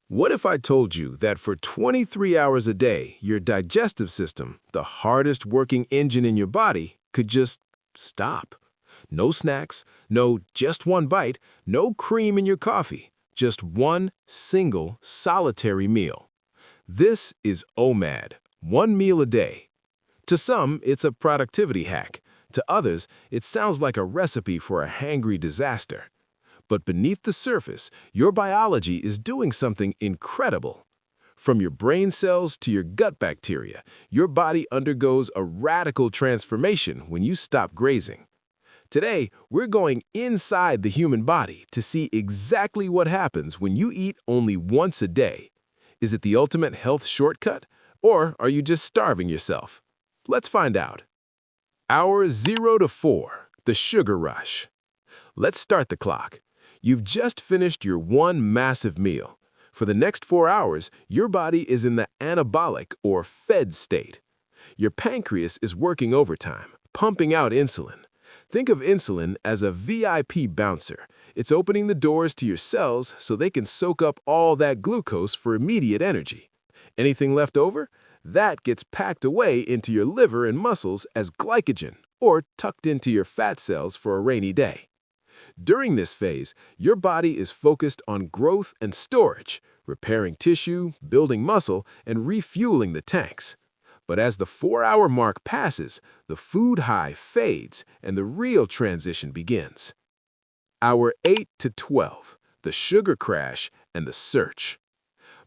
What if I told you that for 23 hours a day, your digestive system, the hardest working engine in your body, could just stop? No snacks, no just one bite, no cream in your coffee, just one single solitary meal. This is OMAD, one meal a day. To some, it's a productivity hack. To others, it sounds like a recipe for a hangry disaster. But beneath the surface, your biology is doing something incredible. From your brain cells to your gut bacteria, your body undergoes a radical transformation when you stop grazing. Today, we're going inside the human body to see exactly what happens when you eat only once a day. Is it the ultimate health shortcut, or are you just starving yourself? Let's find out. Hour 0 to 4, the sugar rush. Let's start the clock. You've just finished your one massive meal. For the next 4 hours, your body is in the anabolic or fed state. Your pancreas is working overtime, pumping out insulin. Think of insulin as a VIP bouncer. It's opening the doors to your cells so they can soak up all that glucose for immediate energy. Anything left over? That gets packed away into your liver and muscles as glycogen or tucked into your fat cells for a rainy day. During this phase, your body is focused on growth and storage, repairing tissue, building muscle, and refueling the tanks. But as the 4-hour mark passes, the food high fades and the real transition begins. Hour 8 to 12, the sugar crash and the search.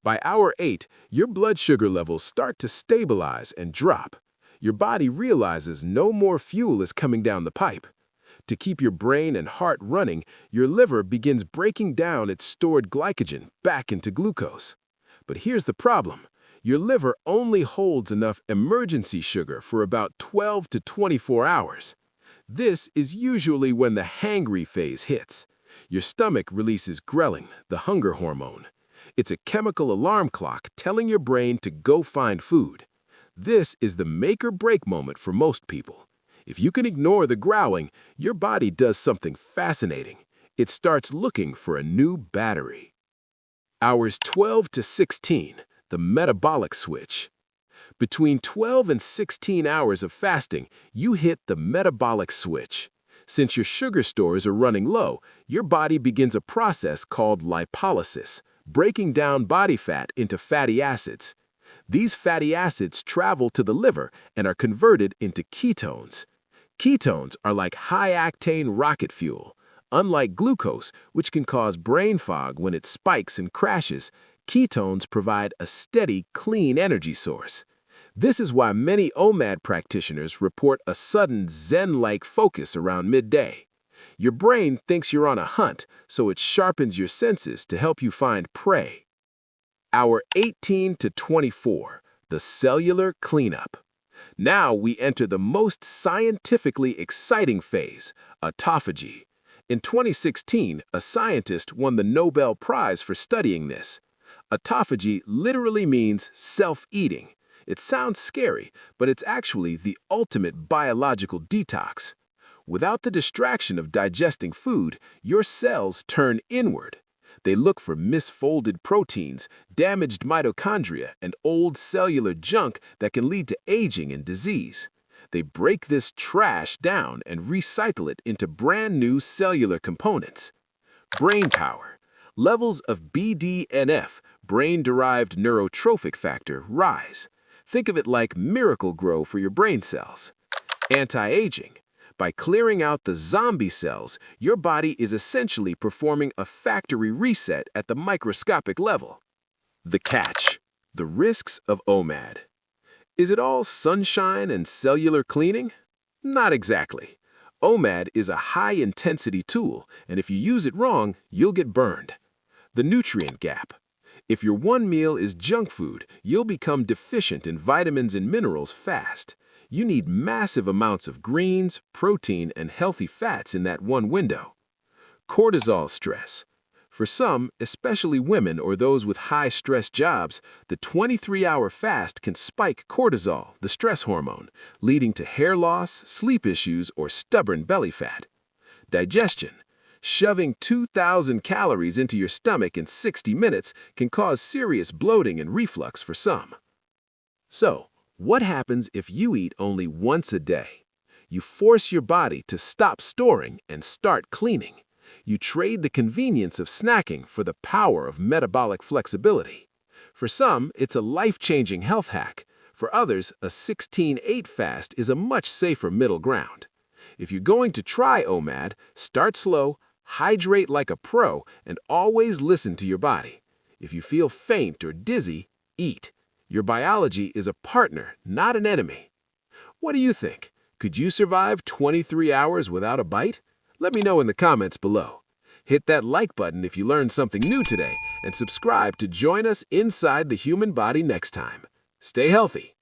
By hour 8, your blood sugar levels start to stabilize and drop. Your body realizes no more fuel is coming down the pipe. To keep your brain and heart running, your liver begins breaking down its stored glycogen back into glucose. But here's the problem. Your liver only holds enough emergency sugar for about 12 to 24 hours. This is usually when the hangry phase hits. Your stomach releases ghrelin, the hunger hormone. It's a chemical alarm clock telling your brain to go find food. This is the make-or-break moment for most people. If you can ignore the growling, your body does something fascinating. It starts looking for a new battery. Hours 12 to 16, the metabolic switch. Between 12 and 16 hours of fasting, you hit the metabolic switch. Since your sugar stores are running low, your body begins a process called lipolysis, breaking down body fat into fatty acids. These fatty acids travel to the liver and are converted into ketones. Ketones are like high-octane rocket fuel. Unlike glucose, which can cause brain fog when it spikes and crashes, ketones provide a steady, clean energy source. This is why many OMAD practitioners report a sudden Zen-like focus around midday. Your brain thinks you're on a hunt, so it sharpens your senses to help you find prey. Hour 18 to 24, the cellular cleanup. Now we enter the most scientifically exciting phase, autophagy. In 2016, a scientist won the Nobel Prize for studying this. Autophagy literally means self-eating. It sounds scary, but it's actually the ultimate biological detox. Without the distraction of digesting food, your cells turn inward. They look for misfolded proteins, damaged mitochondria, and old cellular junk that can lead to aging and disease. They break this trash down and recycle it into brand new cellular components. Brain power. Levels of BDNF, Brain-Derived Neurotrophic Factor, rise. Think of it like Miracle-Gro for your brain cells. Anti-aging. By clearing out the zombie cells, your body is essentially performing a factory reset at the microscopic level. The catch. The risks of OMAD. Is it all sunshine and cellular cleaning? Not exactly. OMAD is a high-intensity tool, and if you use it wrong, you'll get burned. The nutrient gap. If your one meal is junk food, you'll become deficient in vitamins and minerals fast. You need massive amounts of greens, protein, and healthy fats in that one window. Cortisol stress. For some, especially women or those with high-stress jobs, the 23-hour fast can spike cortisol, the stress hormone, leading to hair loss, sleep issues, or stubborn belly fat. Digestion. Shoving 2,000 calories into your stomach in 60 minutes can cause serious bloating and reflux for some. So, what happens if you eat only once a day? You force your body to stop storing and start cleaning. You trade the convenience of snacking for the power of metabolic flexibility. For some, it's a life-changing health hack. For others, a 16-8 fast is a much safer middle ground. If you're going to try OMAD, start slow, hydrate like a pro, and always listen to your body. If you feel faint or dizzy, eat. Your biology is a partner, not an enemy. What do you think? Could you survive 23 hours without a bite? Let me know in the comments below. Hit that like button if you learned something new today, and subscribe to join us inside the human body next time. Stay healthy.